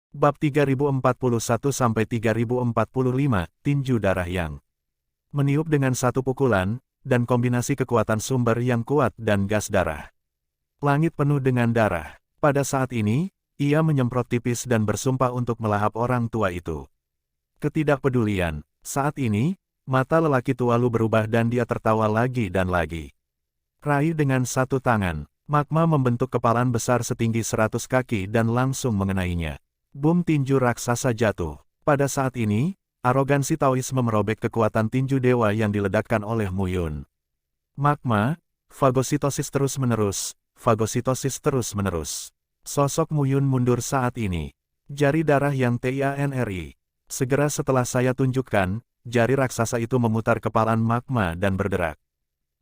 Bab 3041-3045, Tinju Darah Yang meniup dengan satu pukulan, dan kombinasi kekuatan sumber yang kuat dan gas darah. Langit penuh dengan darah. Pada saat ini, ia menyemprot tipis dan bersumpah untuk melahap orang tua itu. Ketidakpedulian. Saat ini, mata lelaki tua Lu berubah dan dia tertawa lagi dan lagi. Raih dengan satu tangan, magma membentuk kepalan besar setinggi 100 kaki dan langsung mengenainya. Boom, tinju raksasa jatuh. Pada saat ini, arogansi Taoisme merobek kekuatan tinju dewa yang diledakkan oleh Mu Yun. Magma, fagositosis terus-menerus, fagositosis terus-menerus. Sosok Mu Yun mundur saat ini. Jari darah yang TIANRI. Segera setelah saya tunjukkan, jari raksasa itu memutar kepalan magma dan berderak.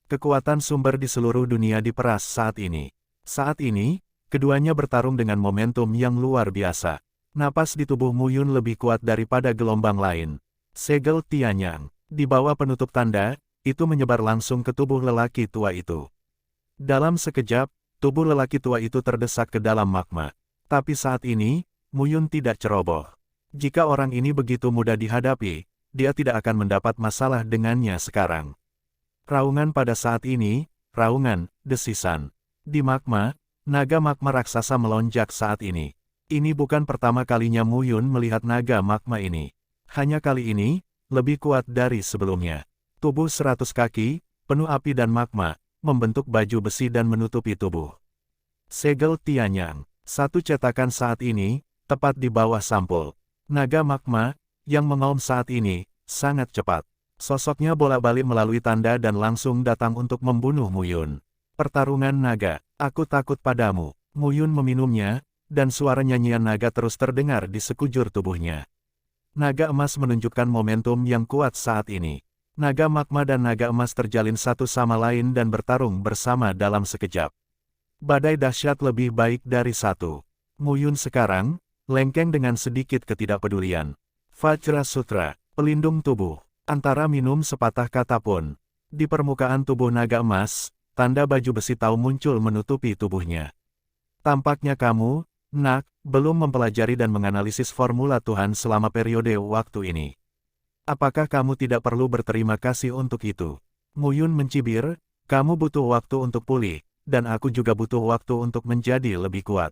Kekuatan sumber di seluruh dunia diperas saat ini. Saat ini, keduanya bertarung dengan momentum yang luar biasa. Napas di tubuh Mu Yun lebih kuat daripada gelombang lain. Segel Tianyang. Di bawah penutup tanda, itu menyebar langsung ke tubuh lelaki tua itu. Dalam sekejap, tubuh lelaki tua itu terdesak ke dalam magma. Tapi saat ini, Mu Yun tidak ceroboh. Jika orang ini begitu mudah dihadapi, dia tidak akan mendapat masalah dengannya sekarang. Raungan pada saat ini, raungan, desisan. Di magma, naga magma raksasa melonjak saat ini. Ini bukan pertama kalinya Mu Yun melihat naga magma ini. Hanya kali ini, lebih kuat dari sebelumnya. Tubuh 100 kaki, penuh api dan magma, membentuk baju besi dan menutupi tubuh. Segel Tianyang. Satu cetakan saat ini, tepat di bawah sampul. Naga magma, yang mengaum saat ini, sangat cepat. Sosoknya bolak-balik melalui tanda dan langsung datang untuk membunuh Mu Yun. Pertarungan naga, aku takut padamu. Mu Yun meminumnya, dan suara nyanyian naga terus terdengar di sekujur tubuhnya. Naga emas menunjukkan momentum yang kuat saat ini. Naga magma dan naga emas terjalin satu sama lain dan bertarung bersama dalam sekejap. Badai dahsyat lebih baik dari satu. Mu Yun sekarang, lengkeng dengan sedikit ketidakpedulian. Vajra Sutra, pelindung tubuh. Antara minum sepatah kata pun. Di permukaan tubuh naga emas, tanda baju besi Tao muncul menutupi tubuhnya. Tampaknya kamu, Nak, belum mempelajari dan menganalisis formula Tuhan selama periode waktu ini. Apakah kamu tidak perlu berterima kasih untuk itu? Mu Yun mencibir, kamu butuh waktu untuk pulih, dan aku juga butuh waktu untuk menjadi lebih kuat.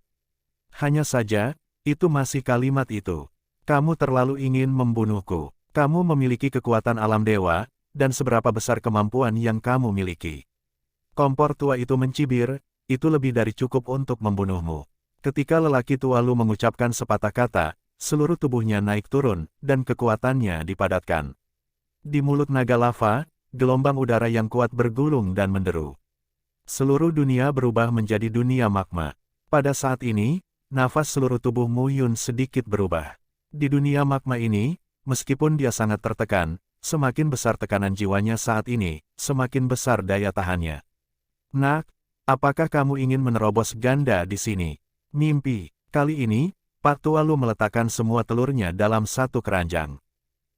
Hanya saja, itu masih kalimat itu. Kamu terlalu ingin membunuhku. Kamu memiliki kekuatan alam dewa, dan seberapa besar kemampuan yang kamu miliki. Kompor tua itu mencibir, itu lebih dari cukup untuk membunuhmu. Ketika lelaki tua Lu mengucapkan sepatah kata, seluruh tubuhnya naik turun, dan kekuatannya dipadatkan. Di mulut naga lava, gelombang udara yang kuat bergulung dan menderu. Seluruh dunia berubah menjadi dunia magma. Pada saat ini, nafas seluruh tubuh Mu Yun sedikit berubah. Di dunia magma ini, meskipun dia sangat tertekan, semakin besar tekanan jiwanya saat ini, semakin besar daya tahannya. Nak, apakah kamu ingin menerobos ganda di sini? Mimpi. Kali ini, Pak Tua Lu meletakkan semua telurnya dalam satu keranjang.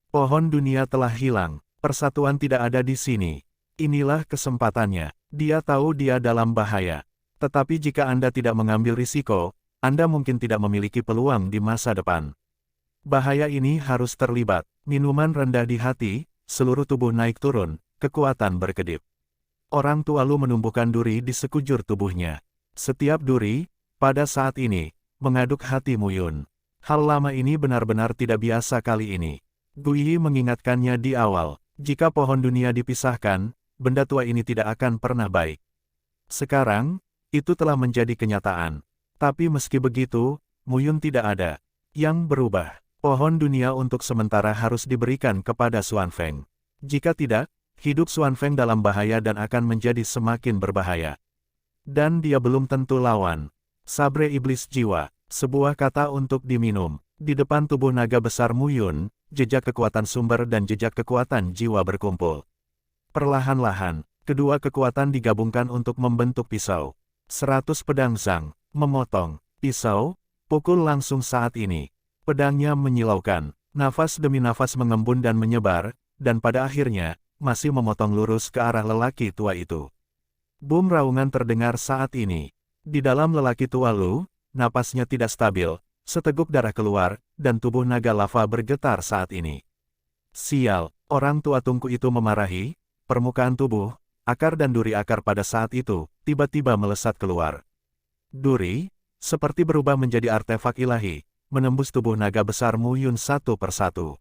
Pohon dunia telah hilang. Persatuan tidak ada di sini. Inilah kesempatannya. Dia tahu dia dalam bahaya. Tetapi jika Anda tidak mengambil risiko, Anda mungkin tidak memiliki peluang di masa depan. Bahaya ini harus terlibat. Minuman rendah di hati, seluruh tubuh naik turun, kekuatan berkedip. Orang tua Lu menumbuhkan duri di sekujur tubuhnya. Setiap duri, pada saat ini, mengaduk hati Mu Yun. Hal lama ini benar-benar tidak biasa kali ini. Guiyi mengingatkannya di awal, jika pohon dunia dipisahkan, benda tua ini tidak akan pernah baik. Sekarang, itu telah menjadi kenyataan. Tapi meski begitu, Mu Yun tidak ada yang berubah. Pohon dunia untuk sementara harus diberikan kepada Xuan Feng. Jika tidak, hidup Xuan Feng dalam bahaya dan akan menjadi semakin berbahaya. Dan dia belum tentu lawan. Sabre iblis jiwa, sebuah kata untuk diminum. Di depan tubuh naga besar Mu Yun, jejak kekuatan sumber dan jejak kekuatan jiwa berkumpul. Perlahan-lahan, kedua kekuatan digabungkan untuk membentuk pisau. 100 pedang Zhang, memotong. Pisau, pukul langsung saat ini. Pedangnya menyilaukan. Nafas demi nafas mengembun dan menyebar, dan pada akhirnya, masih memotong lurus ke arah lelaki tua itu. Boom, raungan terdengar saat ini. Di dalam lelaki tua Lu, napasnya tidak stabil, seteguk darah keluar, dan tubuh naga lava bergetar saat ini. Sial, orang tua tungku itu memarahi, permukaan tubuh, akar dan duri akar pada saat itu, tiba-tiba melesat keluar. Duri, seperti berubah menjadi artefak ilahi, menembus tubuh naga besar Mu Yun satu persatu.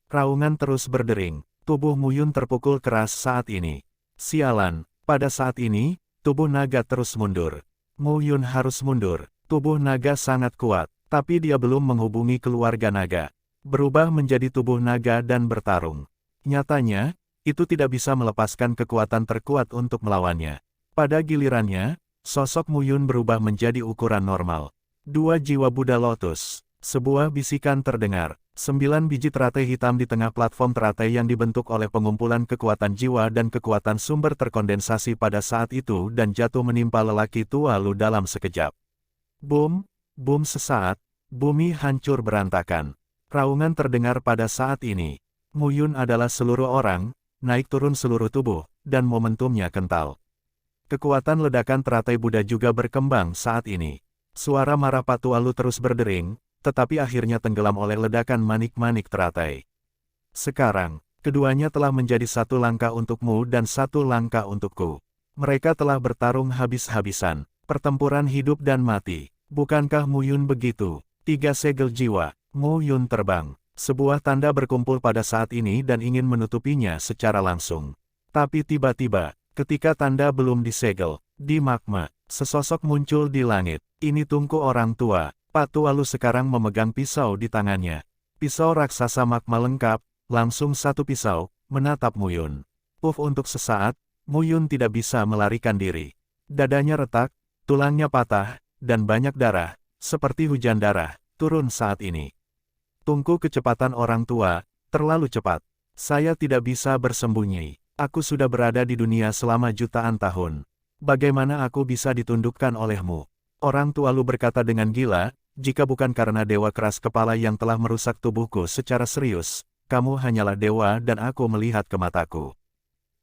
Raungan terus berdering, tubuh Mu Yun terpukul keras saat ini. Sialan, pada saat ini, tubuh naga terus mundur. Mu Yun harus mundur, tubuh naga sangat kuat, tapi dia belum menghubungi keluarga naga. Berubah menjadi tubuh naga dan bertarung. Nyatanya, itu tidak bisa melepaskan kekuatan terkuat untuk melawannya. Pada gilirannya, sosok Mu Yun berubah menjadi ukuran normal. 2 jiwa Buddha Lotus. Sebuah bisikan terdengar. 9 biji teratai hitam di tengah platform teratai yang dibentuk oleh pengumpulan kekuatan jiwa dan kekuatan sumber terkondensasi pada saat itu dan jatuh menimpa lelaki tua Lu dalam sekejap. Boom, boom sesaat, bumi hancur berantakan. Raungan terdengar pada saat ini. Mu Yun adalah seluruh orang, naik turun seluruh tubuh, dan momentumnya kental. Kekuatan ledakan teratai Buddha juga berkembang saat ini. Suara marah Patua Lu terus berdering, tetapi akhirnya tenggelam oleh ledakan manik-manik teratai. Sekarang, keduanya telah menjadi satu langkah untukmu dan satu langkah untukku. Mereka telah bertarung habis-habisan. Pertempuran hidup dan mati. Bukankah Mu Yun begitu? 3 segel jiwa. Mu Yun terbang. Sebuah tanda berkumpul pada saat ini dan ingin menutupinya secara langsung. Tapi tiba-tiba, ketika tanda belum disegel, di magma, sesosok muncul di langit. Ini tungku orang tua. Patua Lu sekarang memegang pisau di tangannya. Pisau raksasa magma lengkap, langsung satu pisau, menatap Mu Yun. Puff untuk sesaat, Mu Yun tidak bisa melarikan diri. Dadanya retak, tulangnya patah, dan banyak darah, seperti hujan darah, turun saat ini. Tungku kecepatan orang tua, terlalu cepat. Saya tidak bisa bersembunyi. Aku sudah berada di dunia selama jutaan tahun. Bagaimana aku bisa ditundukkan olehmu? Orang tua Lu berkata dengan gila, jika bukan karena dewa keras kepala yang telah merusak tubuhku secara serius, kamu hanyalah dewa dan aku melihat ke mataku.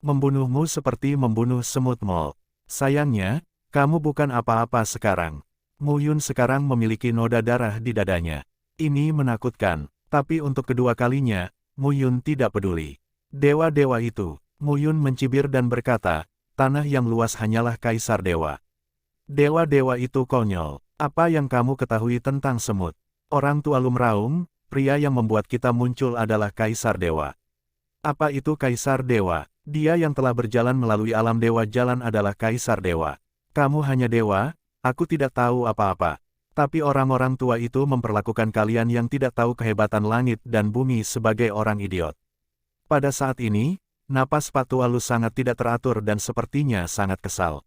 Membunuhmu seperti membunuh semut mol. Sayangnya, kamu bukan apa-apa sekarang. Mu Yun sekarang memiliki noda darah di dadanya. Ini menakutkan, tapi untuk kedua kalinya, Mu Yun tidak peduli. Dewa-dewa itu, Mu Yun mencibir dan berkata, tanah yang luas hanyalah kaisar dewa. Dewa-dewa itu konyol. Apa yang kamu ketahui tentang semut? Orang tua Lu meraung, pria yang membuat kita muncul adalah kaisar dewa. Apa itu kaisar dewa? Dia yang telah berjalan melalui alam dewa jalan adalah kaisar dewa. Kamu hanya dewa, aku tidak tahu apa-apa. Tapi orang-orang tua itu memperlakukan kalian yang tidak tahu kehebatan langit dan bumi sebagai orang idiot. Pada saat ini, napas Patua Lu sangat tidak teratur dan sepertinya sangat kesal.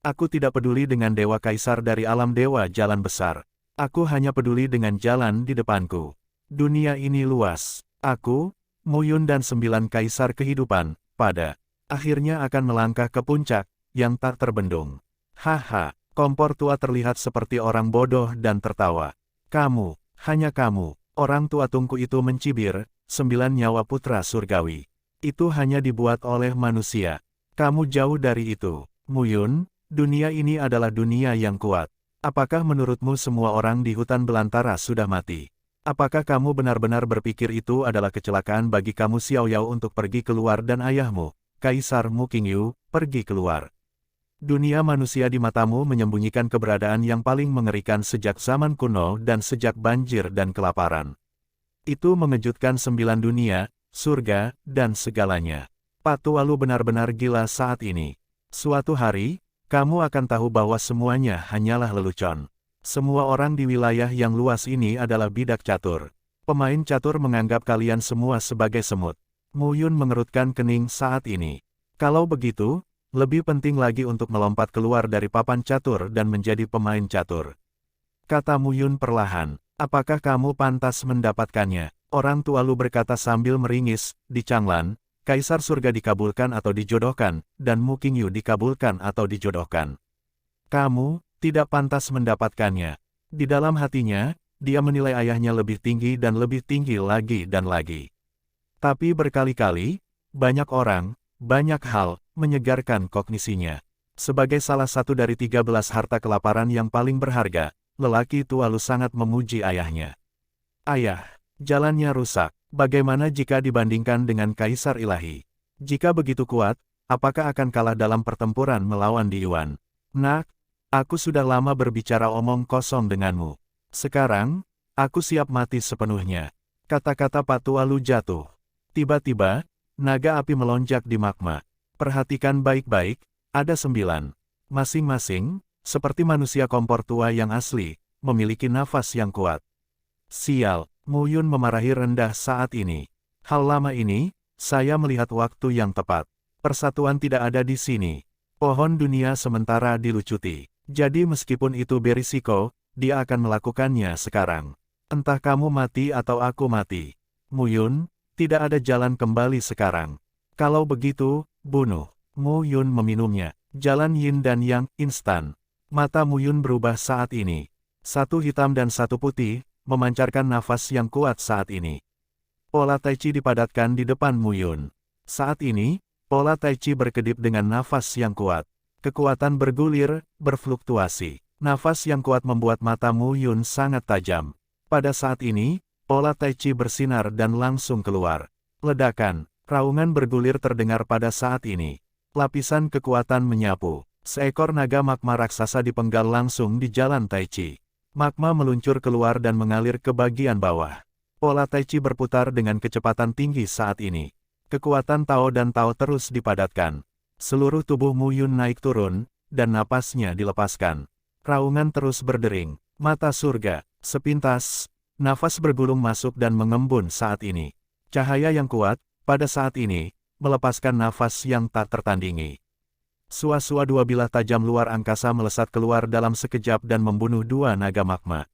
Aku tidak peduli dengan dewa kaisar dari alam dewa jalan besar. Aku hanya peduli dengan jalan di depanku. Dunia ini luas. Aku, Mu Yun dan 9 kaisar kehidupan, pada akhirnya akan melangkah ke puncak, yang tak terbendung. Haha, kompor tua terlihat seperti orang bodoh dan tertawa. Kamu, hanya kamu, orang tua tungku itu mencibir, 9 nyawa putra surgawi. Itu hanya dibuat oleh manusia. Kamu jauh dari itu, Mu Yun. Dunia ini adalah dunia yang kuat. Apakah menurutmu semua orang di hutan belantara sudah mati? Apakah kamu benar-benar berpikir itu adalah kecelakaan bagi kamu Xiao Yao untuk pergi keluar dan ayahmu, Kaisar Mu Qingyu, pergi keluar? Dunia manusia di matamu menyembunyikan keberadaan yang paling mengerikan sejak zaman kuno dan sejak banjir dan kelaparan. Itu mengejutkan 9 dunia, surga, dan segalanya. Patua Lu benar-benar gila saat ini. Suatu hari, kamu akan tahu bahwa semuanya hanyalah lelucon. Semua orang di wilayah yang luas ini adalah bidak catur. Pemain catur menganggap kalian semua sebagai semut. Mu Yun mengerutkan kening saat ini. Kalau begitu, lebih penting lagi untuk melompat keluar dari papan catur dan menjadi pemain catur. Kata Mu Yun perlahan, apakah kamu pantas mendapatkannya? Orang tua Lu berkata sambil meringis, di Changlan, Kaisar surga dikabulkan atau dijodohkan, dan Mu Qingyu dikabulkan atau dijodohkan. Kamu tidak pantas mendapatkannya. Di dalam hatinya, dia menilai ayahnya lebih tinggi dan lebih tinggi lagi dan lagi. Tapi berkali-kali, banyak orang, banyak hal, menyegarkan kognisinya. Sebagai salah satu dari 13 harta kelaparan yang paling berharga, lelaki Tualu sangat memuji ayahnya. Ayah, jalannya rusak. Bagaimana jika dibandingkan dengan Kaisar Ilahi? Jika begitu kuat, apakah akan kalah dalam pertempuran melawan Diyuan? Nak, aku sudah lama berbicara omong kosong denganmu. Sekarang, aku siap mati sepenuhnya. Kata-kata Pak Tualu jatuh. Tiba-tiba, naga api melonjak di magma. Perhatikan baik-baik, ada 9. Masing-masing, seperti manusia kompor tua yang asli, memiliki nafas yang kuat. Sial, Mu Yun memarahi rendah saat ini. Hal lama ini, saya melihat waktu yang tepat. Persatuan tidak ada di sini. Pohon dunia sementara dilucuti. Jadi meskipun itu berisiko, dia akan melakukannya sekarang. Entah kamu mati atau aku mati. Mu Yun, tidak ada jalan kembali sekarang. Kalau begitu, bunuh. Mu Yun meminumnya. Jalan yin dan yang instan. Mata Mu Yun berubah saat ini. Satu hitam dan satu putih, memancarkan nafas yang kuat saat ini. Pola Tai Chi dipadatkan di depan Mu Yun. Saat ini, pola Tai Chi berkedip dengan nafas yang kuat. Kekuatan bergulir, berfluktuasi. Nafas yang kuat membuat mata Mu Yun sangat tajam. Pada saat ini, pola Tai Chi bersinar dan langsung keluar. Ledakan, raungan bergulir terdengar pada saat ini. Lapisan kekuatan menyapu. Seekor naga magma raksasa dipenggal langsung di jalan Tai Chi. Magma meluncur keluar dan mengalir ke bagian bawah. Pola Tai Chi berputar dengan kecepatan tinggi saat ini. Kekuatan Tao dan Tao terus dipadatkan. Seluruh tubuh Mu Yun naik turun, dan napasnya dilepaskan. Raungan terus berdering. Mata surga, sepintas, nafas bergulung masuk dan mengembun saat ini. Cahaya yang kuat, pada saat ini, melepaskan nafas yang tak tertandingi. Sua-sua dua bilah tajam luar angkasa melesat keluar dalam sekejap dan membunuh dua naga magma.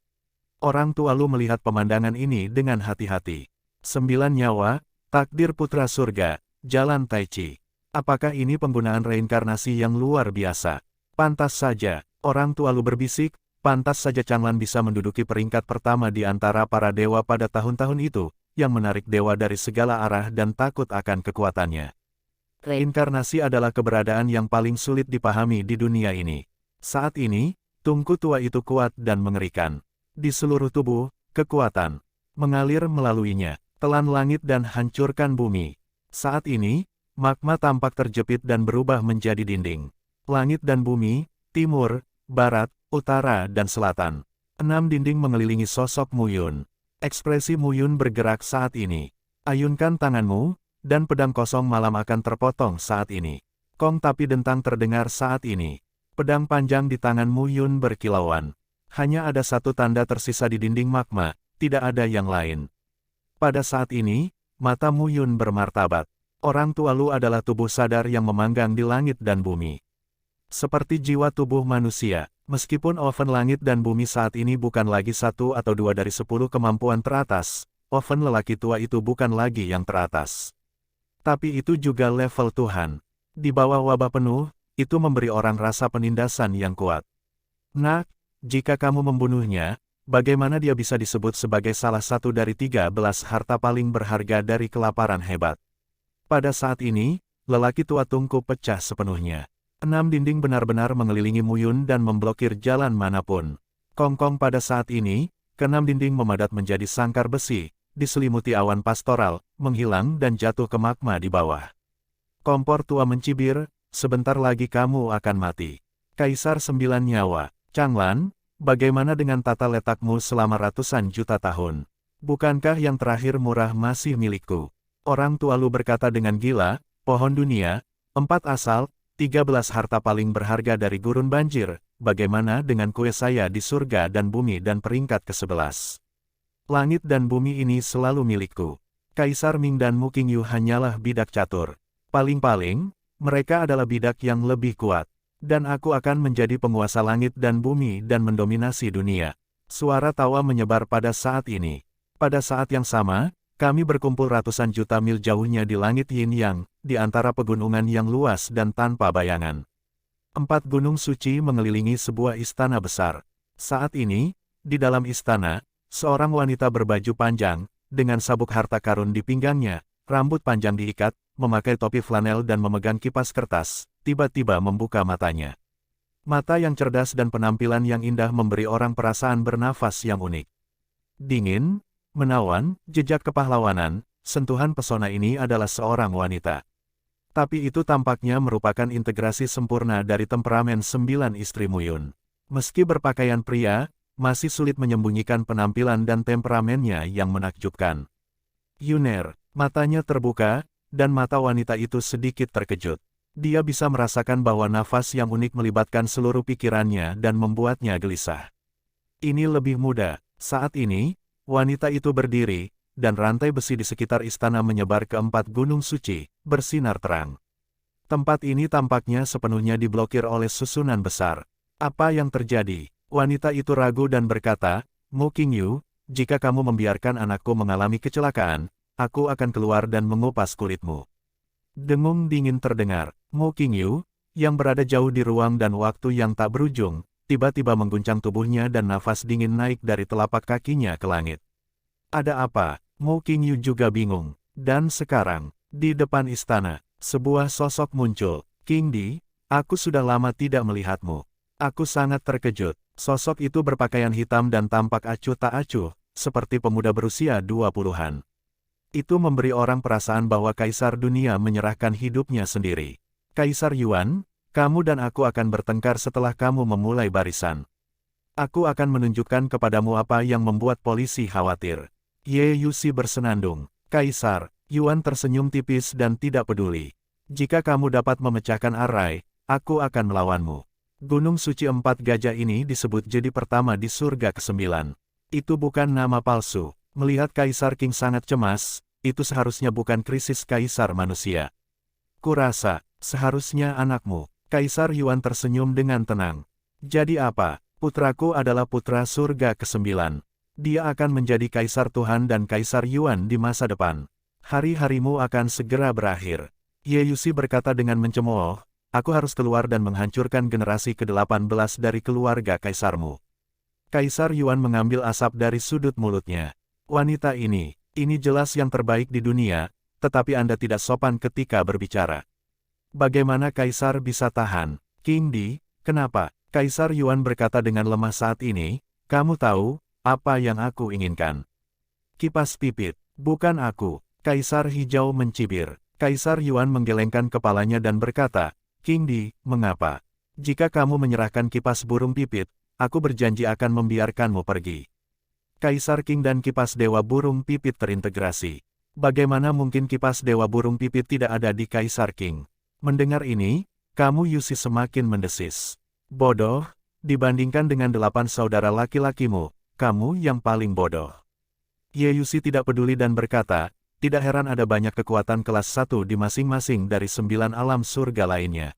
Orang Tualu melihat pemandangan ini dengan hati-hati. 9 nyawa, takdir putra surga, jalan Tai Chi. Apakah ini penggunaan reinkarnasi yang luar biasa? Pantas saja, orang Tualu berbisik, pantas saja Changlan bisa menduduki peringkat pertama di antara para dewa pada tahun-tahun itu, yang menarik dewa dari segala arah dan takut akan kekuatannya. Reinkarnasi adalah keberadaan yang paling sulit dipahami di dunia ini. Saat ini, tungku tua itu kuat dan mengerikan. Di seluruh tubuh, kekuatan mengalir melaluinya, telan langit dan hancurkan bumi. Saat ini, magma tampak terjepit dan berubah menjadi dinding. Langit dan bumi, timur, barat, utara dan selatan. 6 dinding mengelilingi sosok Mu Yun. Ekspresi Mu Yun bergerak saat ini. Ayunkan tanganmu, dan pedang kosong malam akan terpotong saat ini. Kong tapi dentang terdengar saat ini. Pedang panjang di tangan Mu Yun berkilauan. Hanya ada satu tanda tersisa di dinding magma, tidak ada yang lain. Pada saat ini, mata Mu Yun bermartabat. Orang Tualu adalah tubuh sadar yang memanggang di langit dan bumi. Seperti jiwa tubuh manusia, meskipun oven langit dan bumi saat ini bukan lagi 1 atau 2 dari 10 kemampuan teratas, oven lelaki tua itu bukan lagi yang teratas. Tapi itu juga level Tuhan. Di bawah wabah penuh, itu memberi orang rasa penindasan yang kuat. Nak, jika kamu membunuhnya, bagaimana dia bisa disebut sebagai salah satu dari 13 harta paling berharga dari kelaparan hebat? Pada saat ini, lelaki tua tungku pecah sepenuhnya. 6 dinding benar-benar mengelilingi Mu Yun dan memblokir jalan manapun. Kong-kong pada saat ini, ke-6 dinding memadat menjadi sangkar besi, diselimuti awan pastoral, menghilang dan jatuh ke magma di bawah. Kompor tua mencibir, sebentar lagi kamu akan mati. Kaisar 9 nyawa, Changlan, bagaimana dengan tata letakmu selama ratusan juta tahun? Bukankah yang terakhir murah masih milikku? Orang Tualu berkata dengan gila, pohon dunia, 4 asal, 13 harta paling berharga dari gurun banjir, bagaimana dengan kue saya di surga dan bumi dan peringkat ke-11? Langit dan bumi ini selalu milikku. Kaisar Ming dan Mu Qingyu hanyalah bidak catur. Paling-paling, mereka adalah bidak yang lebih kuat. Dan aku akan menjadi penguasa langit dan bumi dan mendominasi dunia. Suara tawa menyebar pada saat ini. Pada saat yang sama, kami berkumpul ratusan juta mil jauhnya di langit Yin Yang, di antara pegunungan yang luas dan tanpa bayangan. 4 gunung suci mengelilingi sebuah istana besar. Saat ini, di dalam istana, seorang wanita berbaju panjang, dengan sabuk harta karun di pinggangnya, rambut panjang diikat, memakai topi flanel dan memegang kipas kertas, tiba-tiba membuka matanya. Mata yang cerdas dan penampilan yang indah memberi orang perasaan bernafas yang unik. Dingin, menawan, jejak kepahlawanan, sentuhan pesona ini adalah seorang wanita. Tapi itu tampaknya merupakan integrasi sempurna dari temperamen 9 istri Muyun. Meski berpakaian pria, masih sulit menyembunyikan penampilan dan temperamennya yang menakjubkan. Yuner, matanya terbuka, dan mata wanita itu sedikit terkejut. Dia bisa merasakan bahwa nafas yang unik melibatkan seluruh pikirannya dan membuatnya gelisah. Ini lebih mudah. Saat ini, wanita itu berdiri, dan rantai besi di sekitar istana menyebar ke 4 gunung suci, bersinar terang. Tempat ini tampaknya sepenuhnya diblokir oleh susunan besar. Apa yang terjadi? Wanita itu ragu dan berkata, Mu Qingyu, jika kamu membiarkan anakku mengalami kecelakaan, aku akan keluar dan mengupas kulitmu. Dengung dingin terdengar. Mu Qingyu, yang berada jauh di ruang dan waktu yang tak berujung, tiba-tiba mengguncang tubuhnya dan nafas dingin naik dari telapak kakinya ke langit. Ada apa? Mu Qingyu juga bingung. Dan sekarang, di depan istana, sebuah sosok muncul. King Di, aku sudah lama tidak melihatmu. Aku sangat terkejut. Sosok itu berpakaian hitam dan tampak acuh tak acuh, seperti pemuda berusia 20-an. Itu memberi orang perasaan bahwa Kaisar Dunia menyerahkan hidupnya sendiri. Kaisar Yuan, kamu dan aku akan bertengkar setelah kamu memulai barisan. Aku akan menunjukkan kepadamu apa yang membuat polisi khawatir. Ye Yusi bersenandung. Kaisar, Yuan tersenyum tipis dan tidak peduli. Jika kamu dapat memecahkan Arai, aku akan melawanmu. Gunung Suci 4 Gajah ini disebut jadi pertama di surga ke-9. Itu bukan nama palsu. Melihat Kaisar Qing sangat cemas, itu seharusnya bukan krisis kaisar manusia. Kurasa, seharusnya anakmu. Kaisar Yuan tersenyum dengan tenang. Jadi apa? Putraku adalah putra surga ke-9. Dia akan menjadi kaisar Tuhan dan kaisar Yuan di masa depan. Hari-harimu akan segera berakhir. Ye Yusi berkata dengan mencemooh, aku harus keluar dan menghancurkan generasi ke-18 dari keluarga kaisarmu. Kaisar Yuan mengambil asap dari sudut mulutnya. Wanita ini jelas yang terbaik di dunia, tetapi Anda tidak sopan ketika berbicara. Bagaimana Kaisar bisa tahan? King Di, kenapa? Kaisar Yuan berkata dengan lemah saat ini, kamu tahu, apa yang aku inginkan. Kipas pipit, bukan aku. Kaisar Hijau mencibir. Kaisar Yuan menggelengkan kepalanya dan berkata, King Di, mengapa? Jika kamu menyerahkan kipas burung pipit, aku berjanji akan membiarkanmu pergi. Kaisar Qing dan kipas Dewa Burung Pipit terintegrasi. Bagaimana mungkin kipas Dewa Burung Pipit tidak ada di Kaisar Qing? Mendengar ini, kamu Yusi semakin mendesis. Bodoh, dibandingkan dengan 8 saudara laki-lakimu, kamu yang paling bodoh. Ye Yusi tidak peduli dan berkata, tidak heran ada banyak kekuatan kelas 1 di masing-masing dari 9 alam surga lainnya.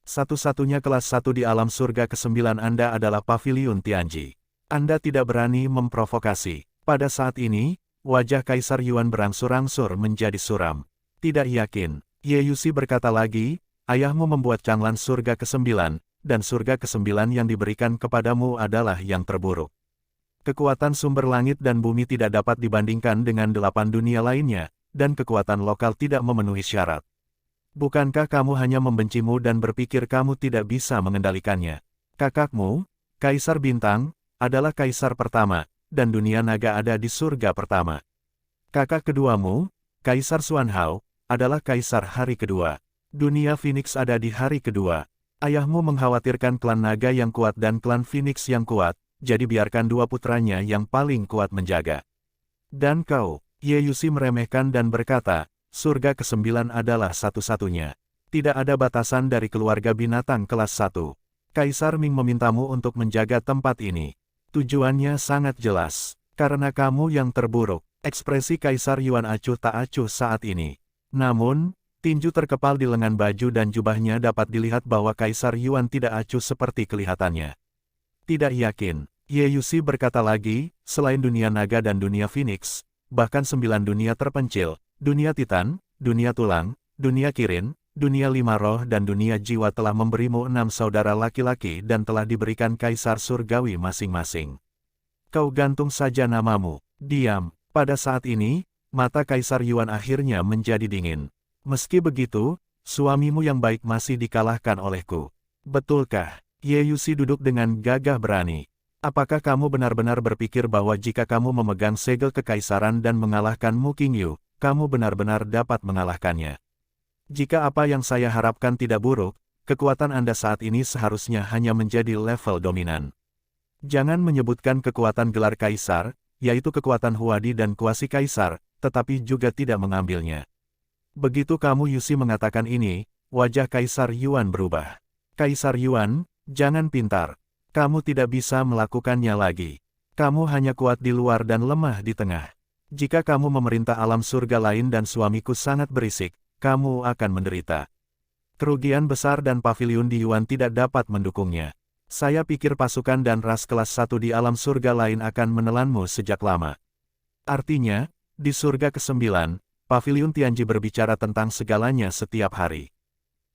Satu-satunya kelas 1 di alam surga ke-9 Anda adalah Paviliun Tianji. Anda tidak berani memprovokasi. Pada saat ini, wajah Kaisar Yuan berangsur-angsur menjadi suram. Tidak yakin. Ye Yusi berkata lagi, ayahmu membuat canglan surga ke-9, dan surga ke-9 yang diberikan kepadamu adalah yang terburuk. Kekuatan sumber langit dan bumi tidak dapat dibandingkan dengan 8 dunia lainnya, dan kekuatan lokal tidak memenuhi syarat. Bukankah kamu hanya membencimu dan berpikir kamu tidak bisa mengendalikannya? Kakakmu, Kaisar Bintang, adalah kaisar pertama, dan dunia naga ada di surga pertama. Kakak keduamu, Kaisar Xuanhao, adalah kaisar hari kedua. Dunia Phoenix ada di hari kedua. Ayahmu mengkhawatirkan klan naga yang kuat dan klan Phoenix yang kuat, jadi biarkan 2 putranya yang paling kuat menjaga. Dan kau, Ye Yusi meremehkan dan berkata, surga ke-9 adalah satu-satunya. Tidak ada batasan dari keluarga binatang kelas 1. Kaisar Ming memintamu untuk menjaga tempat ini. Tujuannya sangat jelas. Karena kamu yang terburuk. Ekspresi Kaisar Yuan acuh tak acuh saat ini. Namun, tinju terkepal di lengan baju dan jubahnya dapat dilihat bahwa Kaisar Yuan tidak acuh seperti kelihatannya. Tidak yakin. Ye Yusi berkata lagi, selain dunia naga dan dunia Phoenix, bahkan 9 dunia terpencil, dunia Titan, dunia tulang, dunia Kirin, dunia 5 roh dan dunia jiwa telah memberimu 6 saudara laki-laki dan telah diberikan kaisar surgawi masing-masing. Kau gantung saja namamu. Diam. Pada saat ini, mata Kaisar Yuan akhirnya menjadi dingin. Meski begitu, suamimu yang baik masih dikalahkan olehku. Betulkah? Ye Yusi duduk dengan gagah berani. Apakah kamu benar-benar berpikir bahwa jika kamu memegang segel kekaisaran dan mengalahkan Mu Qingyu, kamu benar-benar dapat mengalahkannya? Jika apa yang saya harapkan tidak buruk, kekuatan Anda saat ini seharusnya hanya menjadi level dominan. Jangan menyebutkan kekuatan gelar kaisar, yaitu kekuatan Huadi dan kuasi kaisar, tetapi juga tidak mengambilnya. Begitu kamu Yusi mengatakan ini, wajah Kaisar Yuan berubah. Kaisar Yuan, jangan pintar. Kamu tidak bisa melakukannya lagi. Kamu hanya kuat di luar dan lemah di tengah. Jika kamu memerintah alam surga lain dan suamiku sangat berisik, kamu akan menderita. Kerugian besar dan paviliun di Yuan tidak dapat mendukungnya. Saya pikir pasukan dan ras kelas 1 di alam surga lain akan menelanmu sejak lama. Artinya, di surga ke-9, Paviliun Tianji berbicara tentang segalanya setiap hari.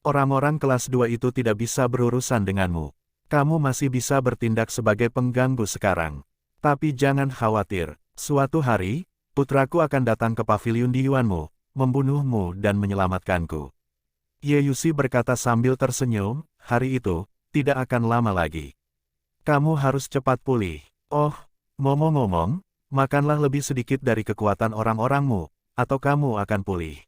Orang-orang kelas 2 itu tidak bisa berurusan denganmu. Kamu masih bisa bertindak sebagai pengganggu sekarang. Tapi jangan khawatir, suatu hari, putraku akan datang ke paviliun di Yuanmu, membunuhmu dan menyelamatkanku. Ye Yusi berkata sambil tersenyum, hari itu, tidak akan lama lagi. Kamu harus cepat pulih. Oh, ngomong-ngomong, makanlah lebih sedikit dari kekuatan orang-orangmu, atau kamu akan pulih.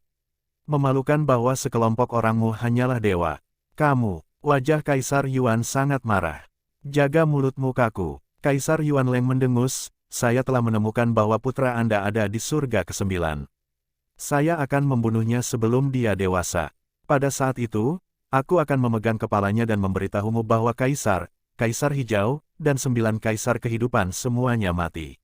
Memalukan bahwa sekelompok orangmu hanyalah dewa. Kamu, wajah Kaisar Yuan sangat marah. Jaga mulutmu kaku. Kaisar Yuan Leng mendengus, saya telah menemukan bahwa putra Anda ada di surga ke-9. Saya akan membunuhnya sebelum dia dewasa. Pada saat itu, aku akan memegang kepalanya dan memberitahumu bahwa Kaisar Hijau, dan 9 Kaisar kehidupan semuanya mati.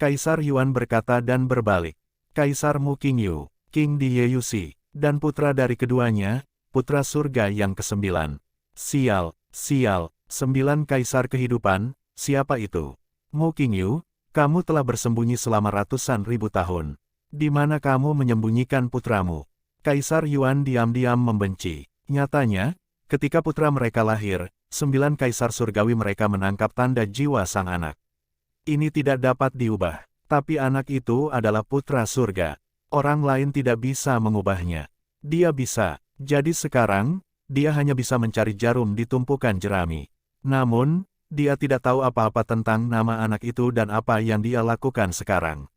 Kaisar Yuan berkata dan berbalik. Kaisar Mu Qingyu, King di Ye Yusi, dan putra dari keduanya, putra surga yang ke-9. Sial, 9 Kaisar kehidupan, siapa itu? Mu Qingyu, kamu telah bersembunyi selama ratusan ribu tahun. Di mana kamu menyembunyikan putramu? Kaisar Yuan diam-diam membenci. Nyatanya, ketika putra mereka lahir, 9 Kaisar surgawi mereka menangkap tanda jiwa sang anak. Ini tidak dapat diubah. Tapi anak itu adalah putra surga. Orang lain tidak bisa mengubahnya. Dia bisa. Jadi sekarang, dia hanya bisa mencari jarum di tumpukan jerami. Namun, dia tidak tahu apa-apa tentang nama anak itu dan apa yang dia lakukan sekarang.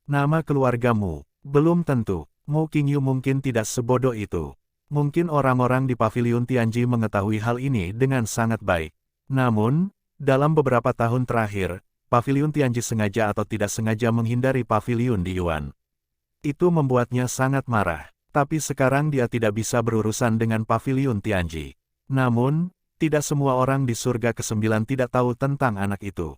Nama keluargamu, belum tentu. Mu Qingyu mungkin tidak sebodoh itu. Mungkin orang-orang di Paviliun Tianji mengetahui hal ini dengan sangat baik. Namun, dalam beberapa tahun terakhir, Paviliun Tianji sengaja atau tidak sengaja menghindari paviliun di Yuan. Itu membuatnya sangat marah, tapi sekarang dia tidak bisa berurusan dengan Paviliun Tianji. Namun, tidak semua orang di surga ke-9 tidak tahu tentang anak itu.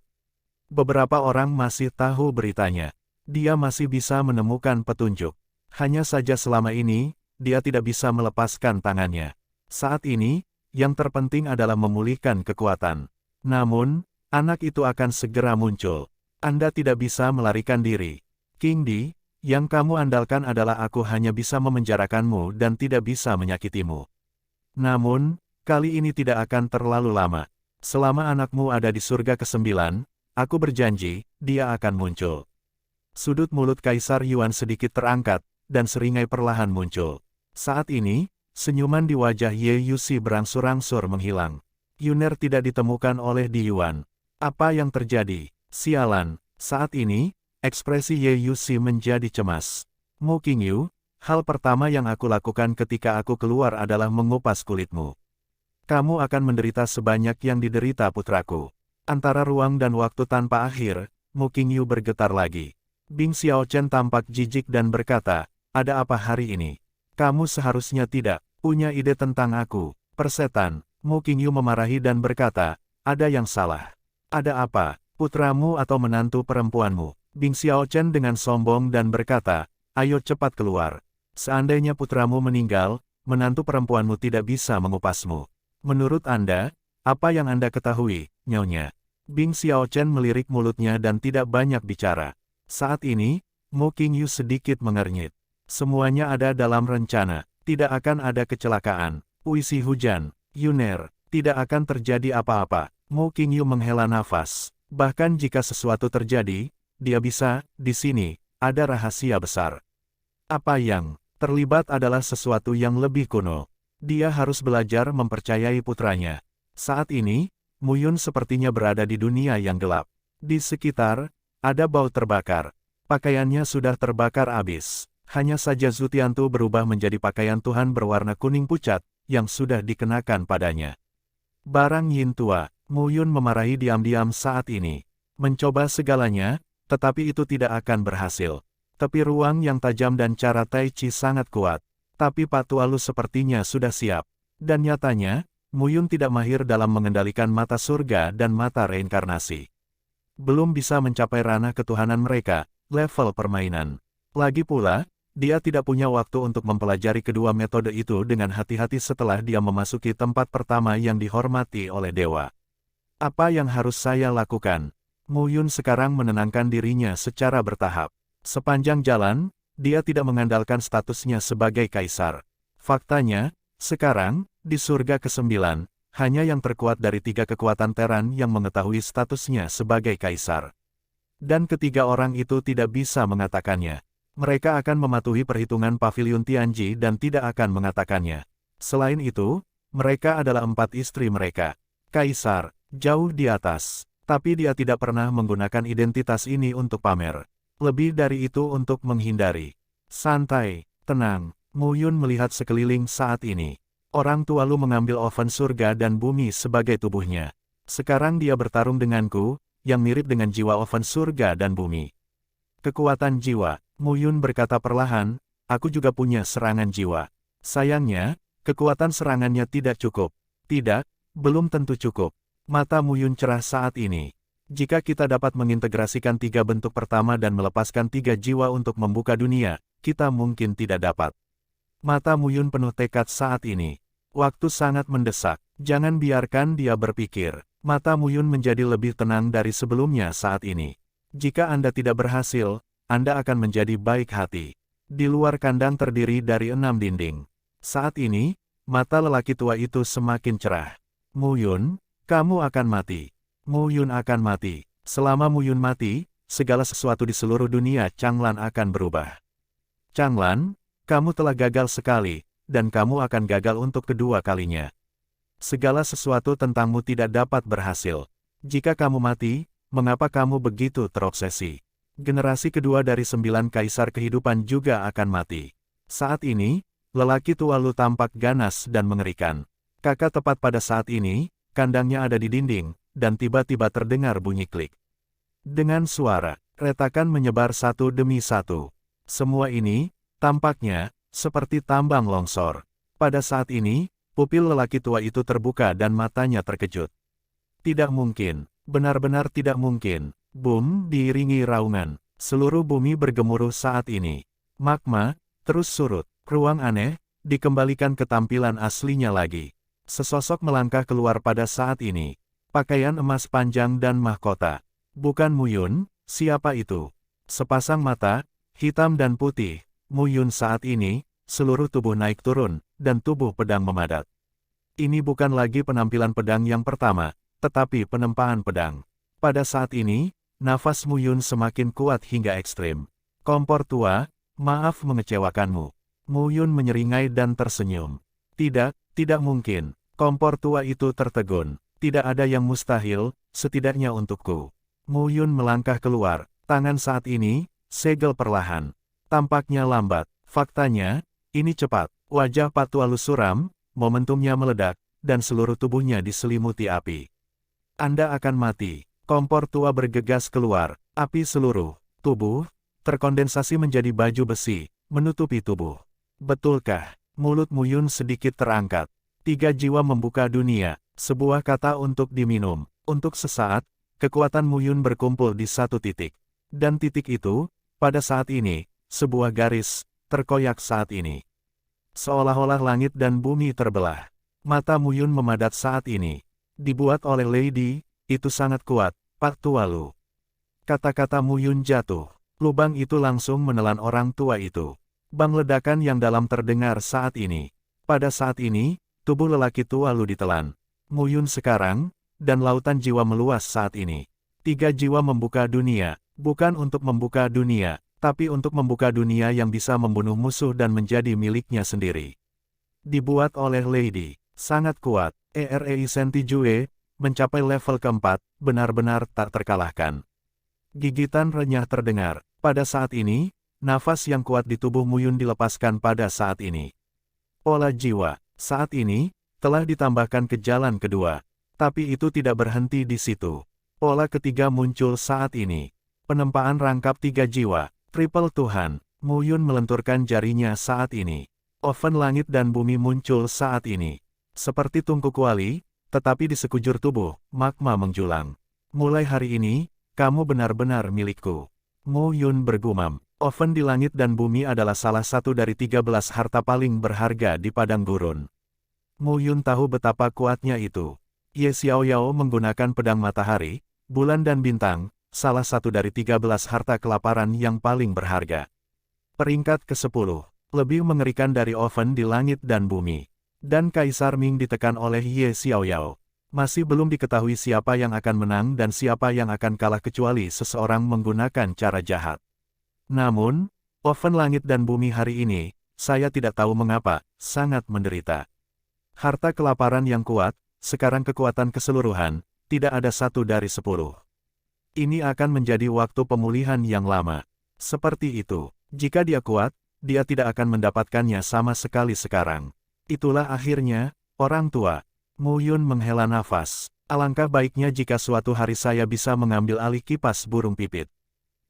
Beberapa orang masih tahu beritanya. Dia masih bisa menemukan petunjuk. Hanya saja selama ini, dia tidak bisa melepaskan tangannya. Saat ini, yang terpenting adalah memulihkan kekuatan. Namun, anak itu akan segera muncul. Anda tidak bisa melarikan diri. King Di, yang kamu andalkan adalah aku hanya bisa memenjarakanmu dan tidak bisa menyakitimu. Namun, kali ini tidak akan terlalu lama. Selama anakmu ada di surga ke-9, aku berjanji, dia akan muncul. Sudut mulut Kaisar Yuan sedikit terangkat, dan seringai perlahan muncul. Saat ini, senyuman di wajah Ye Yusi berangsur-angsur menghilang. Yuner tidak ditemukan oleh Di Yuan. Apa yang terjadi? Sialan, saat ini, ekspresi Ye Yusi menjadi cemas. Mu Qingyu, hal pertama yang aku lakukan ketika aku keluar adalah mengupas kulitmu. Kamu akan menderita sebanyak yang diderita putraku. Antara ruang dan waktu tanpa akhir, Mu Qingyu bergetar lagi. Bing Xiaochen tampak jijik dan berkata, ada apa hari ini? Kamu seharusnya tidak punya ide tentang aku, persetan. Mu Qingyu memarahi dan berkata, ada yang salah. Ada apa, putramu atau menantu perempuanmu? Bing Xiaochen dengan sombong dan berkata, ayo cepat keluar. Seandainya putramu meninggal, menantu perempuanmu tidak bisa mengupasmu. Menurut Anda, apa yang Anda ketahui, Nyonya? Bing Xiaochen melirik mulutnya dan tidak banyak bicara. Saat ini, Mu Qingyu sedikit mengernyit. Semuanya ada dalam rencana. Tidak akan ada kecelakaan. Puisi hujan. Yuner. Tidak akan terjadi apa-apa. Mu Qingyu menghela nafas. Bahkan jika sesuatu terjadi, dia bisa, di sini, ada rahasia besar. Apa yang terlibat adalah sesuatu yang lebih kuno. Dia harus belajar mempercayai putranya. Saat ini, Muyun sepertinya berada di dunia yang gelap. Di sekitar, ada bau terbakar. Pakaiannya sudah terbakar habis. Hanya saja Zutiantu berubah menjadi pakaian Tuhan berwarna kuning pucat, yang sudah dikenakan padanya. Barang Yin tua, Muyun memarahi diam-diam saat ini. Mencoba segalanya, tetapi itu tidak akan berhasil. Tepi ruang yang tajam dan cara Tai Chi sangat kuat. Tapi Pak Tualu sepertinya sudah siap. Dan nyatanya, Muyun tidak mahir dalam mengendalikan mata surga dan mata reinkarnasi. Belum bisa mencapai ranah ketuhanan mereka, level permainan. Lagi pula, dia tidak punya waktu untuk mempelajari kedua metode itu dengan hati-hati setelah dia memasuki tempat pertama yang dihormati oleh dewa. Apa yang harus saya lakukan? Muyun sekarang menenangkan dirinya secara bertahap. Sepanjang jalan, dia tidak mengandalkan statusnya sebagai kaisar. Faktanya, sekarang, di surga ke-9, hanya yang terkuat dari 3 kekuatan teran yang mengetahui statusnya sebagai kaisar. Dan ketiga orang itu tidak bisa mengatakannya. Mereka akan mematuhi perhitungan Pavilion Tianji dan tidak akan mengatakannya. Selain itu, mereka adalah 4 istri mereka. Kaisar, jauh di atas. Tapi dia tidak pernah menggunakan identitas ini untuk pamer. Lebih dari itu untuk menghindari. Santai, tenang, Muyun melihat sekeliling saat ini. Orang Tualu mengambil oven surga dan bumi sebagai tubuhnya. Sekarang dia bertarung denganku, yang mirip dengan jiwa oven surga dan bumi. Kekuatan jiwa, Muyun berkata perlahan, aku juga punya serangan jiwa. Sayangnya, kekuatan serangannya tidak cukup. Tidak, belum tentu cukup. Mata Muyun cerah saat ini. Jika kita dapat mengintegrasikan 3 bentuk pertama dan melepaskan 3 jiwa untuk membuka dunia, kita mungkin tidak dapat. Mata Muyun penuh tekad saat ini. Waktu sangat mendesak. Jangan biarkan dia berpikir. Mata Muyun menjadi lebih tenang dari sebelumnya saat ini. Jika Anda tidak berhasil, Anda akan menjadi baik hati. Di luar kandang terdiri dari 6 dinding. Saat ini, mata lelaki tua itu semakin cerah. Muyun, kamu akan mati. Muyun akan mati. Selama Muyun mati, segala sesuatu di seluruh dunia Changlan akan berubah. Changlan, kamu telah gagal sekali, dan kamu akan gagal untuk kedua kalinya. Segala sesuatu tentangmu tidak dapat berhasil. Jika kamu mati, mengapa kamu begitu terobsesi? Generasi kedua dari 9 kaisar kehidupan juga akan mati. Saat ini, lelaki tua Lu tampak ganas dan mengerikan. Kakak tepat pada saat ini, kandangnya ada di dinding, dan tiba-tiba terdengar bunyi klik. Dengan suara, retakan menyebar satu demi satu. Semua ini, tampaknya, seperti tambang longsor. Pada saat ini, pupil lelaki tua itu terbuka dan matanya terkejut. Tidak mungkin, benar-benar tidak mungkin. Boom, diiringi raungan. Seluruh bumi bergemuruh saat ini. Magma, terus surut. Ruang aneh, dikembalikan ke tampilan aslinya lagi. Sesosok melangkah keluar pada saat ini. Pakaian emas panjang dan mahkota. Bukan Muyun, siapa itu? Sepasang mata, hitam dan putih. Muyun saat ini, seluruh tubuh naik turun, dan tubuh pedang memadat. Ini bukan lagi penampilan pedang yang pertama, tetapi penempaan pedang. Pada saat ini, nafas Muyun semakin kuat hingga ekstrim. Kompor tua, maaf mengecewakanmu. Muyun menyeringai dan tersenyum. Tidak, tidak mungkin. Kompor tua itu tertegun. Tidak ada yang mustahil, setidaknya untukku. Muyun melangkah keluar. Tangan saat ini, segel perlahan. Tampaknya lambat. Faktanya, ini cepat. Wajah Pak Tualu suram, momentumnya meledak, dan seluruh tubuhnya diselimuti api. Anda akan mati. Kompor tua bergegas keluar, api seluruh tubuh, terkondensasi menjadi baju besi, menutupi tubuh. Betulkah? Mulut Muyun sedikit terangkat. 3 jiwa membuka dunia, sebuah kata untuk diminum. Untuk sesaat, kekuatan Muyun berkumpul di satu titik. Dan titik itu, pada saat ini, sebuah garis, terkoyak saat ini. Seolah-olah langit dan bumi terbelah. Mata Muyun memadat saat ini. Dibuat oleh Lady, itu sangat kuat. Pak Tualu. Kata-kata Muyun jatuh. Lubang itu langsung menelan orang tua itu. Bang ledakan yang dalam terdengar saat ini. Pada saat ini, tubuh lelaki Tualu ditelan. Muyun sekarang, dan lautan jiwa meluas saat ini. 3 jiwa membuka dunia, bukan untuk membuka dunia, tapi untuk membuka dunia yang bisa membunuh musuh dan menjadi miliknya sendiri. Dibuat oleh Lady. Sangat kuat, Erei Sentijue, mencapai level keempat, benar-benar tak terkalahkan. Gigitan renyah terdengar. Pada saat ini, nafas yang kuat di tubuh Muyun dilepaskan pada saat ini. Pola jiwa, saat ini, telah ditambahkan ke jalan kedua. Tapi itu tidak berhenti di situ. Pola ketiga muncul saat ini. Penempaan rangkap 3 jiwa, triple Tuhan. Muyun melenturkan jarinya saat ini. Oven langit dan bumi muncul saat ini. Seperti tungku kuali, tetapi di sekujur tubuh, magma menjulang. Mulai hari ini, kamu benar-benar milikku. Muyun bergumam. Oven di langit dan bumi adalah salah satu dari 13 harta paling berharga di padang gurun. Muyun tahu betapa kuatnya itu. Ye Xiaoyao menggunakan pedang matahari, bulan dan bintang, salah satu dari 13 harta kelaparan yang paling berharga. Peringkat ke-10, lebih mengerikan dari oven di langit dan bumi. Dan Kaisar Ming ditekan oleh Ye Xiaoyao. Masih belum diketahui siapa yang akan menang dan siapa yang akan kalah kecuali seseorang menggunakan cara jahat. Namun, oven langit dan bumi hari ini, saya tidak tahu mengapa, sangat menderita. Harta kelaparan yang kuat, sekarang kekuatan keseluruhan, tidak ada 1 dari 10. Ini akan menjadi waktu pemulihan yang lama. Seperti itu. Jika dia kuat, dia tidak akan mendapatkannya sama sekali sekarang. Itulah akhirnya, orang tua. Muyun menghela nafas. Alangkah baiknya jika suatu hari saya bisa mengambil alih kipas burung pipit.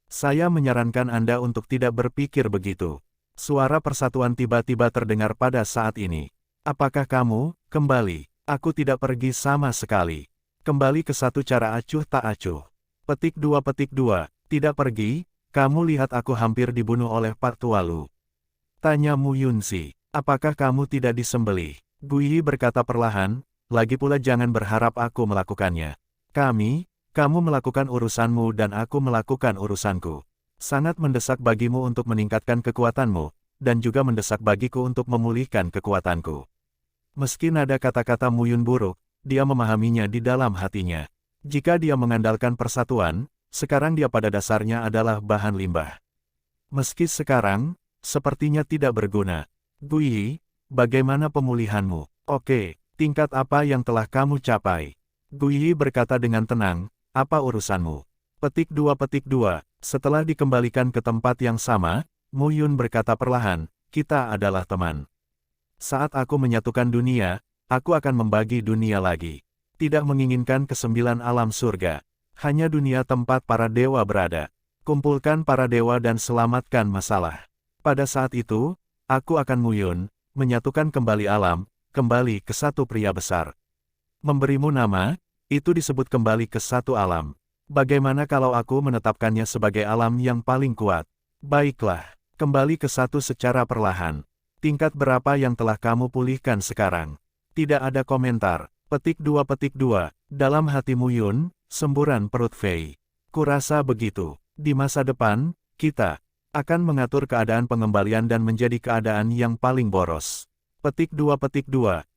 Saya menyarankan Anda untuk tidak berpikir begitu. Suara persatuan tiba-tiba terdengar pada saat ini. Apakah kamu, kembali? Aku tidak pergi sama sekali. Kembali ke satu cara acuh tak acuh. Petik 2, tidak pergi. Kamu lihat aku hampir dibunuh oleh Pak Tualu. Tanya Mu Yunxi, apakah kamu tidak disembelih? Guiyi berkata perlahan, lagi pula jangan berharap aku melakukannya. Kamu melakukan urusanmu dan aku melakukan urusanku. Sangat mendesak bagimu untuk meningkatkan kekuatanmu, dan juga mendesak bagiku untuk memulihkan kekuatanku. Meski nada kata-kata Muyun buruk, dia memahaminya di dalam hatinya. Jika dia mengandalkan persatuan, sekarang dia pada dasarnya adalah bahan limbah. Meski sekarang, sepertinya tidak berguna. Guiyi, bagaimana pemulihanmu? Oke, tingkat apa yang telah kamu capai? Guiyi berkata dengan tenang, apa urusanmu? Petik 2, setelah dikembalikan ke tempat yang sama, Muyun berkata perlahan, kita adalah teman. Saat aku menyatukan dunia, aku akan membagi dunia lagi. Tidak menginginkan ke-9 alam surga. Hanya dunia tempat para dewa berada. Kumpulkan para dewa dan selamatkan masalah. Pada saat itu, aku akan Muyun, menyatukan kembali alam, kembali ke satu pria besar. Memberimu nama, itu disebut kembali ke satu alam. Bagaimana kalau aku menetapkannya sebagai alam yang paling kuat? Baiklah, kembali ke satu secara perlahan. Tingkat berapa yang telah kamu pulihkan sekarang? Tidak ada komentar. Petik 2, dalam hati Muyun, semburan perut Fei. Kurasa begitu. Di masa depan, kita akan mengatur keadaan pengembalian dan menjadi keadaan yang paling boros. Petik 2,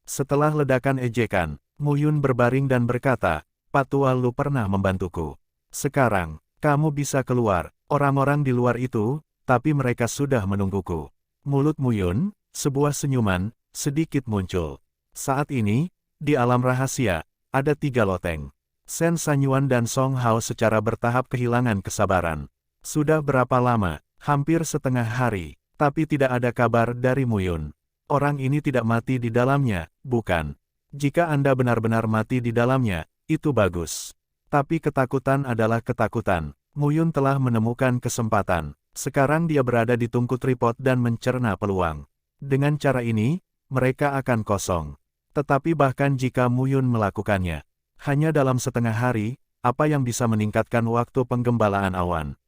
setelah ledakan ejekan, Muyun berbaring dan berkata, Pak Tua Lu pernah membantuku. Sekarang, kamu bisa keluar. Orang-orang di luar itu, tapi mereka sudah menungguku. Mulut Muyun, sebuah senyuman, sedikit muncul. Saat ini, di alam rahasia, ada 3 loteng. Sen Sanyuan dan Song Hao secara bertahap kehilangan kesabaran. Sudah berapa lama? Hampir setengah hari, tapi tidak ada kabar dari Muyun. Orang ini tidak mati di dalamnya, bukan? Jika Anda benar-benar mati di dalamnya, itu bagus. Tapi ketakutan adalah ketakutan. Muyun telah menemukan kesempatan. Sekarang dia berada di tungku tripod dan mencerna peluang. Dengan cara ini, mereka akan kosong. Tetapi bahkan jika Muyun melakukannya, hanya dalam setengah hari, apa yang bisa meningkatkan waktu penggembalaan awan?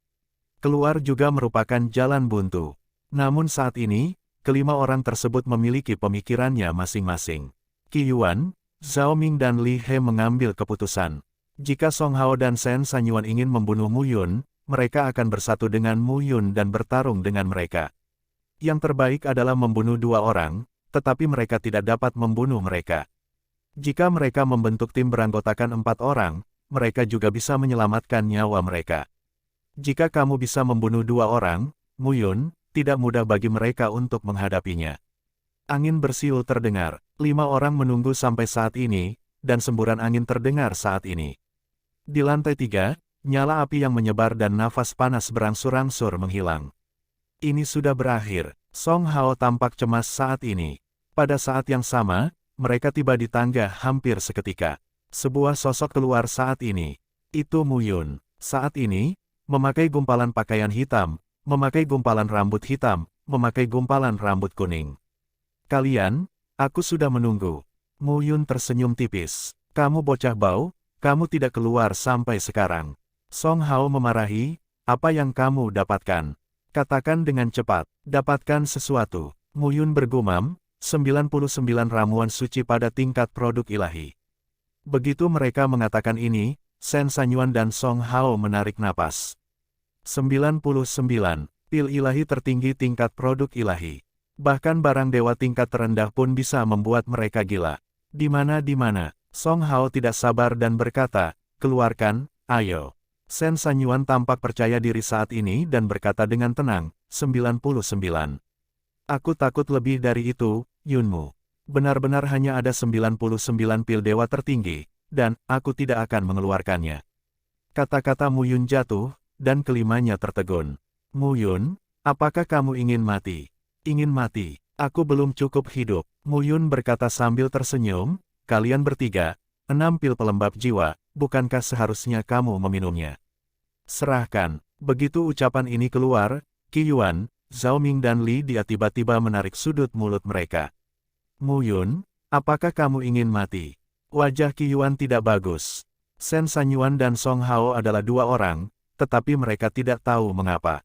Keluar juga merupakan jalan buntu. Namun saat ini, kelima orang tersebut memiliki pemikirannya masing-masing. Qi Yuan, Zhao Ming dan Li He mengambil keputusan. Jika Song Hao dan Sen Sanyuan ingin membunuh Muyun, mereka akan bersatu dengan Muyun dan bertarung dengan mereka. Yang terbaik adalah membunuh 2 orang, tetapi mereka tidak dapat membunuh mereka. Jika mereka membentuk tim beranggotakan 4 orang, mereka juga bisa menyelamatkan nyawa mereka. Jika kamu bisa membunuh 2 orang, Muyun, tidak mudah bagi mereka untuk menghadapinya. Angin bersiul terdengar. 5 orang menunggu sampai saat ini, dan semburan angin terdengar saat ini. Di lantai 3, nyala api yang menyebar dan nafas panas berangsur-angsur menghilang. Ini sudah berakhir. Song Hao tampak cemas saat ini. Pada saat yang sama, mereka tiba di tangga hampir seketika. Sebuah sosok keluar saat ini. Itu Mu Yun. Saat ini, memakai gumpalan pakaian hitam, memakai gumpalan rambut hitam, memakai gumpalan rambut kuning. Kalian, aku sudah menunggu. Mu Yun tersenyum tipis. Kamu bocah bau, kamu tidak keluar sampai sekarang. Song Hao memarahi, apa yang kamu dapatkan? Katakan dengan cepat, dapatkan sesuatu. Mu Yun bergumam, 99 ramuan suci pada tingkat produk ilahi. Begitu mereka mengatakan ini, Shen Sanyuan dan Song Hao menarik napas. 99, pil ilahi tertinggi tingkat produk ilahi. Bahkan barang dewa tingkat terendah pun bisa membuat mereka gila. Di mana? Song Hao tidak sabar dan berkata, keluarkan, ayo. Shen Sanyuan tampak percaya diri saat ini dan berkata dengan tenang, 99. Aku takut lebih dari itu, Yunmu. Benar-benar hanya ada 99 pil dewa tertinggi, dan aku tidak akan mengeluarkannya. Kata-kata Mu Yun jatuh, dan kelimanya tertegun. Mu Yun, apakah kamu ingin mati? Ingin mati? Aku belum cukup hidup. Mu Yun berkata sambil tersenyum, kalian bertiga, 6 pil pelembab jiwa, bukankah seharusnya kamu meminumnya? Serahkan. Begitu ucapan ini keluar, Qi Yuan, Zhao Ming dan Li Dia tiba-tiba menarik sudut mulut mereka. Mu Yun, apakah kamu ingin mati? Wajah Qi Yuan tidak bagus. Shen Sanyuan dan Song Hao adalah 2 orang, tetapi mereka tidak tahu mengapa.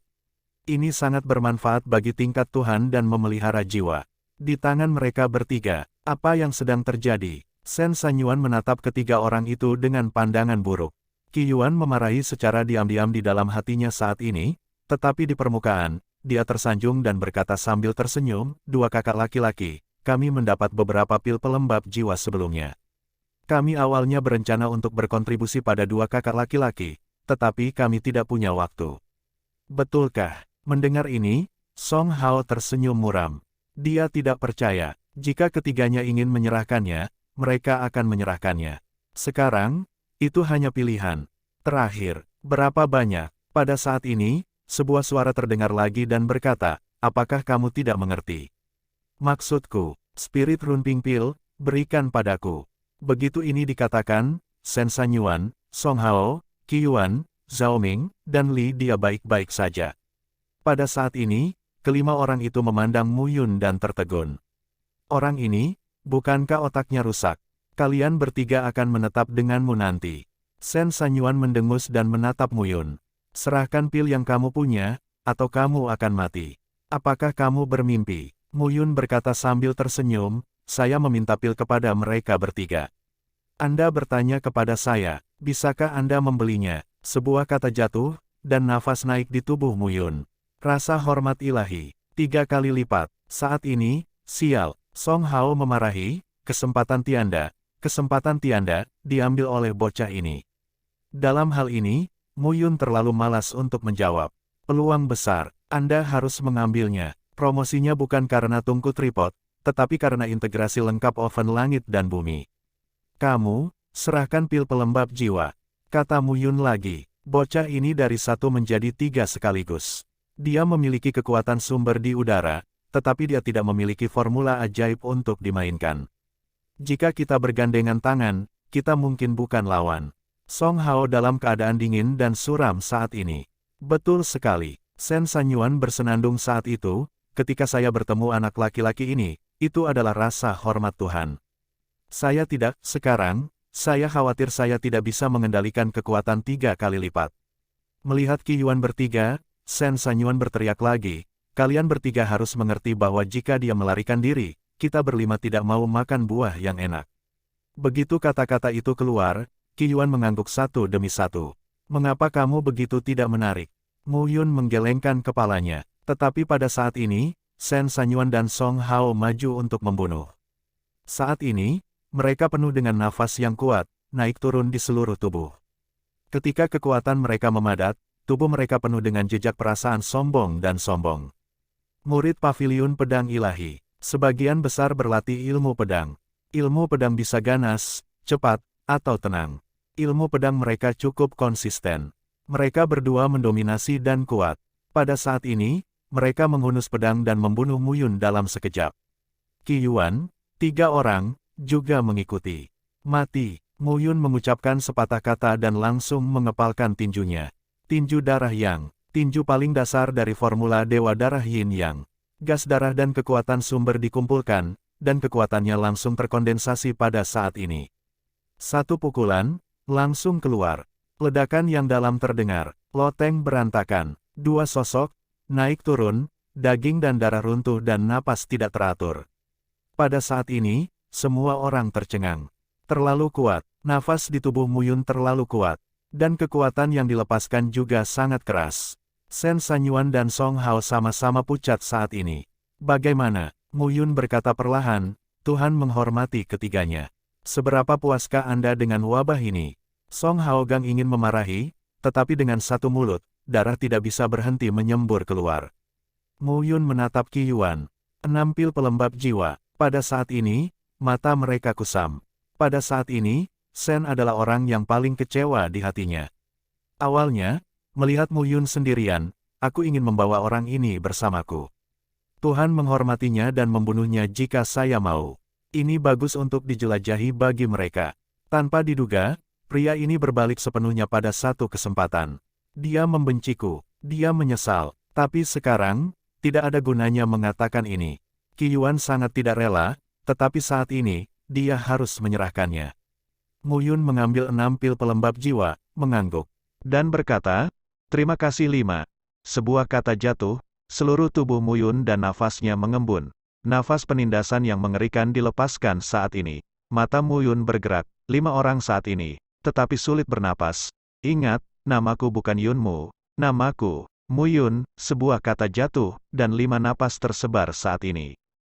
Ini sangat bermanfaat bagi tingkat Tuhan dan memelihara jiwa. Di tangan mereka bertiga, apa yang sedang terjadi? Shen Sanyuan menatap ketiga orang itu dengan pandangan buruk. Qi Yuan memarahi secara diam-diam di dalam hatinya saat ini, tetapi di permukaan, dia tersanjung dan berkata sambil tersenyum, 2 kakak laki-laki, kami mendapat beberapa pil pelembab jiwa sebelumnya. Kami awalnya berencana untuk berkontribusi pada 2 kakak laki-laki, tetapi kami tidak punya waktu. Betulkah? Mendengar ini, Song Hao tersenyum muram. Dia tidak percaya, jika ketiganya ingin menyerahkannya, mereka akan menyerahkannya. Sekarang, itu hanya pilihan. Terakhir, berapa banyak? Pada saat ini, sebuah suara terdengar lagi dan berkata, apakah kamu tidak mengerti? Maksudku, spirit Runping Pil, berikan padaku. Begitu ini dikatakan, Shen Sanyuan, Song Hao, Qi Yuan, Zhao Ming, dan Li Dia baik-baik saja. Pada saat ini, kelima orang itu memandang Mu Yun dan tertegun. Orang ini, bukankah otaknya rusak? Kalian bertiga akan menetap denganmu nanti. Shen Sanyuan mendengus dan menatap Mu Yun. Serahkan pil yang kamu punya, atau kamu akan mati. Apakah kamu bermimpi? Mu Yun berkata sambil tersenyum, saya meminta pil kepada mereka bertiga. Anda bertanya kepada saya, bisakah Anda membelinya? Sebuah kata jatuh, dan nafas naik di tubuh Mu Yun. Rasa hormat ilahi, 3 kali lipat. Saat ini, sial, Song Hao memarahi, kesempatan tianda, diambil oleh bocah ini. Dalam hal ini, Mu Yun terlalu malas untuk menjawab. Peluang besar, Anda harus mengambilnya. Promosinya bukan karena tungku tripod, tetapi karena integrasi lengkap oven langit dan bumi. Kamu, serahkan pil pelembab jiwa. Kata Mu Yun lagi, bocah ini dari 1 menjadi 3 sekaligus. Dia memiliki kekuatan sumber di udara, tetapi dia tidak memiliki formula ajaib untuk dimainkan. Jika kita bergandengan tangan, kita mungkin bukan lawan. Song Hao dalam keadaan dingin dan suram saat ini. Betul sekali, Shen Sanyuan bersenandung saat itu, ketika saya bertemu anak laki-laki ini, itu adalah rasa hormat Tuhan. Saya tidak, sekarang, saya khawatir saya tidak bisa mengendalikan kekuatan 3 kali lipat. Melihat Qi Yuan bertiga, Shen Sanyuan berteriak lagi, kalian bertiga harus mengerti bahwa jika dia melarikan diri, kita berlima tidak mau makan buah yang enak. Begitu kata-kata itu keluar, Qi Yuan mengangguk satu demi satu. Mengapa kamu begitu tidak menarik? Mu Yun menggelengkan kepalanya, tetapi pada saat ini, Shen Sanyuan dan Song Hao maju untuk membunuh. Saat ini, mereka penuh dengan nafas yang kuat, naik turun di seluruh tubuh. Ketika kekuatan mereka memadat, tubuh mereka penuh dengan jejak perasaan sombong dan sombong. Murid Paviliun Pedang Ilahi. Sebagian besar berlatih ilmu pedang. Ilmu pedang bisa ganas, cepat, atau tenang. Ilmu pedang mereka cukup konsisten. Mereka berdua mendominasi dan kuat. Pada saat ini, mereka menghunus pedang dan membunuh Mu Yun dalam sekejap. Qi Yuan, 3 orang, juga mengikuti. Mati, Mu Yun mengucapkan sepatah kata dan langsung mengepalkan tinjunya. Tinju darah yang, tinju paling dasar dari formula Dewa Darah Yin Yang. Gas darah dan kekuatan sumber dikumpulkan, dan kekuatannya langsung terkondensasi pada saat ini. Satu pukulan, langsung keluar. Ledakan yang dalam terdengar, loteng berantakan, 2 sosok, naik turun, daging dan darah runtuh dan napas tidak teratur. Pada saat ini, semua orang tercengang. Terlalu kuat, nafas di tubuh Mu Yun terlalu kuat, dan kekuatan yang dilepaskan juga sangat keras. Shen Sanyuan dan Song Hao sama-sama pucat saat ini. Bagaimana? Mu Yun berkata perlahan, Tuhan menghormati ketiganya. Seberapa puaskah Anda dengan wabah ini? Song Hao Gang ingin memarahi, tetapi dengan satu mulut, darah tidak bisa berhenti menyembur keluar. Mu Yun menatap Qi Yuan, 6 pil pelembab jiwa. Pada saat ini, mata mereka kusam. Pada saat ini, Shen adalah orang yang paling kecewa di hatinya. Awalnya, melihat Mu Yun sendirian, aku ingin membawa orang ini bersamaku. Tuhan menghormatinya dan membunuhnya jika saya mau. Ini bagus untuk dijelajahi bagi mereka. Tanpa diduga, pria ini berbalik sepenuhnya pada satu kesempatan. Dia membenciku, dia menyesal, tapi sekarang, tidak ada gunanya mengatakan ini. Qi Yuan sangat tidak rela, tetapi saat ini, dia harus menyerahkannya. Mu Yun mengambil 6 pil pelembab jiwa, mengangguk, dan berkata, terima kasih 5. Sebuah kata jatuh, seluruh tubuh Mu Yun dan nafasnya mengembun. Nafas penindasan yang mengerikan dilepaskan saat ini. Mata Mu Yun bergerak, 5 orang saat ini, tetapi sulit bernapas. Ingat, namaku bukan Yunmu, namaku, Mu Yun, sebuah kata jatuh, dan 5 napas tersebar saat ini.